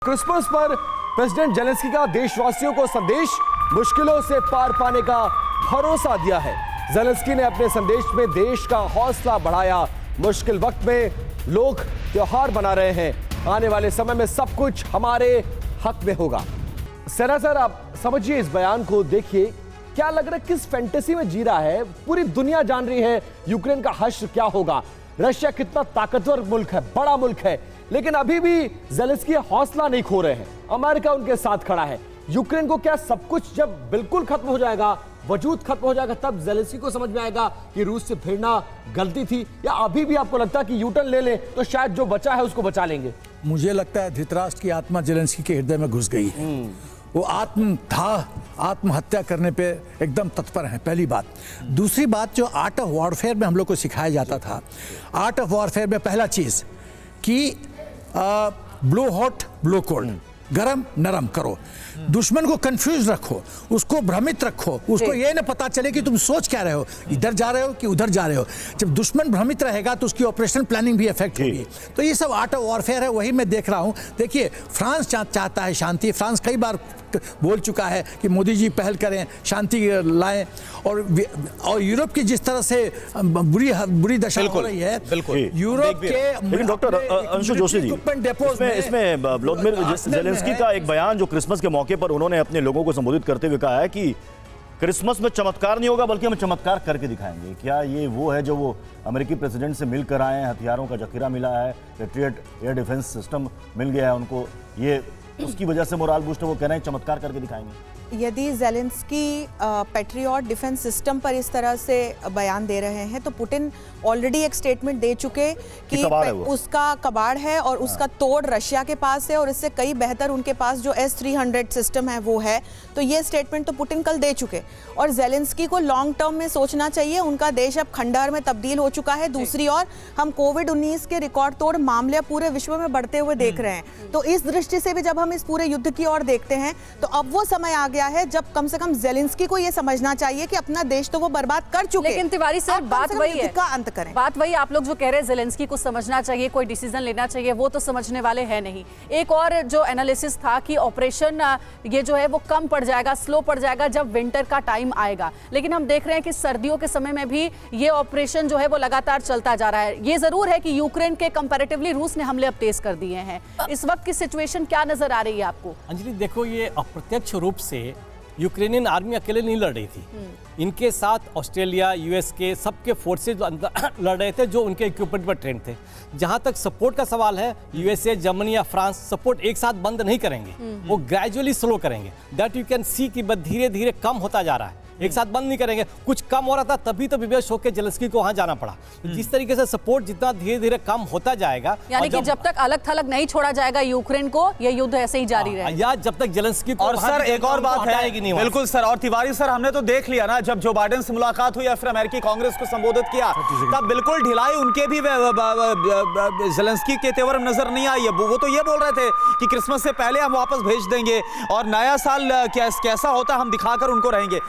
Christmas पर president Zelensky का देशवासियों को संदेश, मुश्किलों से पार पाने का भरोसा दिया है। जेलेंस्की ने अपने संदेश में देश का हौसला बढ़ाया। मुश्किल वक्त में लोग त्योहार मना रहे हैं, आने वाले समय में सब कुछ हमारे हक में होगा। सेनाटर, आप समझिए इस बयान को, देखिए क्या लग रहा है, किस फैंटेसी में जी रहा है। पूरी दुनिया जान रही है यूक्रेन का हश्र क्या होगा, रशिया कितना ताकतवर मुल्क है, बड़ा मुल्क है, लेकिन अभी भी जेलेंस्की हौसला नहीं खो रहे हैं। अमेरिका उनके साथ खड़ा है। यूक्रेन को क्या सब कुछ जब बिल्कुल खत्म हो जाएगा, वजूद खत्म हो जाएगा, तब जेलेंस्की को समझ में आएगा कि रूस से भिड़ना गलती थी, या अभी भी आपको लगता है कि यूटर्न ले लें तो शायद जो बचा है उसको बचा लेंगे? मुझे लगता है धृतराष्ट्र की आत्मा जेलेंस्की के हृदय में घुस गई है। वो आत्महत्या करने पे एकदम तत्पर हैं, पहली बात। दूसरी बात, जो आर्ट ऑफ वॉरफेयर में हम लोग को सिखाया जाता था, आर्ट ऑफ वॉरफेयर में पहला चीज कि ब्लो हॉट ब्लो कोल्ड, गरम नरम करो, दुश्मन को कंफ्यूज रखो, उसको भ्रमित रखो, उसको ये ना पता चले कि तुम सोच क्या रहे हो, इधर जा रहे हो कि उधर जा रहे हो। जब दुश्मन भ्रमित रहेगा तो उसकी ऑपरेशन प्लानिंग भी इफेक्ट होगी। तो ये सब आर्ट ऑफ वॉरफेयर है, वही मैं देख रहा हूँ। देखिए, फ्रांस चाहता है शांति। फ्रांस कई बार बोल चुका है कि मोदी जी पहल करें, शांति लाएं, और यूरोप की जिस तरह से बुरी दशा हो रही है, यूरोप के। लेकिन डॉक्टर अंशु जोशी जी, इसमें व्लादिमीर जेलेंस्की का एक बयान जो क्रिसमस के मौके पर उन्होंने अपने लोगों को संबोधित करते हुए कहा है कि क्रिसमस में चमत्कार नहीं होगा बल्कि हम चमत्कार करके दिखाएंगे। क्या ये वो है जो वो अमेरिकी प्रेसिडेंट से मिलकर आए हैं, हथियारों का जखीरा मिला है, पेट्रियट एयर डिफेंस सिस्टम मिल गया है उनको, ये उसकी वजह से मोराल बूस्ट है, वो कह रहे हैं चमत्कार करके दिखाएंगे? यदि जेलेंस्की पेट्रियट डिफेंस सिस्टम पर इस तरह से बयान दे रहे हैं तो पुतिन ऑलरेडी एक स्टेटमेंट दे चुके कि उसका कबाड़ है और उसका तोड़ रशिया के पास है, और इससे कई बेहतर उनके पास जो S-300 सिस्टम है वो है। तो ये स्टेटमेंट तो पुतिन कल दे चुके, और जेलेंस्की को लॉन्ग टर्म में सोचना चाहिए। उनका देश अब खंडहर में तब्दील हो चुका है। दूसरी ओर हम कोविड-19 के रिकॉर्ड तोड़ मामले पूरे विश्व में बढ़ते हुए देख रहे हैं। तो इस दृष्टि से भी जब हम इस पूरे युद्ध की ओर देखते हैं तो अब वो समय आ गया है जब कम से कम जेलेंस्की को ये समझना चाहिए कि अपना देश तो वो बर्बाद कर चुके हैं। लेकिन तिवारी सर, बात वही है, का अंत करें। बात वही, आप लोग जो कह रहे हैं जेलेंस्की को समझना चाहिए, कोई डिसीजन लेना चाहिए, वो तो समझने वाले हैं नहीं। एक और जो एनालिसिस था कि ऑपरेशन ये जो है वो कम पड़ जाएगा, स्लो पड़ जाएगा जब विंटर का टाइम आएगा, लेकिन हम देख रहे हैं कि सर्दियों के समय में भी ये ऑपरेशन जो है वो लगातार चलता जा रहा है। ये जरूर है कि यूक्रेन के कंपैरेटिवली रूस ने हमले अब तेज कर दिए हैं। इस वक्त की सिचुएशन क्या नजर आ रही है आपको? अंजलि, देखो, ये अप्रत्यक्ष रूप से यूक्रेनियन आर्मी अकेले नहीं लड़ रही थी। इनके साथ ऑस्ट्रेलिया, यूएस के सबके फोर्सेज लड़ रहे थे जो उनके इक्विपमेंट पर ट्रेंड थे। जहां तक सपोर्ट का सवाल है, यूएसए, जर्मनी या फ्रांस सपोर्ट एक साथ बंद नहीं करेंगे, वो ग्रेजुअली स्लो करेंगे। दैट यू कैन सी कि धीरे धीरे कम होता जा रहा है, एक साथ बंद नहीं करेंगे। कुछ कम हो रहा था तभी तो विवेश होकर जेलेंस्की को वहां जाना पड़ा। जिस तरीके से सपोर्ट जितना धीरे धीरे कम होता जाएगा, यानी कि जब तक अलग थलग नहीं छोड़ा जाएगा यूक्रेन को, ये युद्ध ऐसे ही जारी रहेगा, या जब तक जेलेंस्की को। और सर, एक और बात है, बिल्कुल सर, और तिवारी सर, हमने तो देख लिया ना, जब जो बाइडेन से मुलाकात हुई या फिर अमेरिकी कांग्रेस को संबोधित किया, तब बिल्कुल ढिलाई उनके भी जेलेंस्की के तेवर में नजर नहीं आई है। वो तो ये बोल रहे थे कि क्रिसमस से पहले हम वापस भेज देंगे और नया साल कैसा होता हम दिखाकर उनको रहेंगे।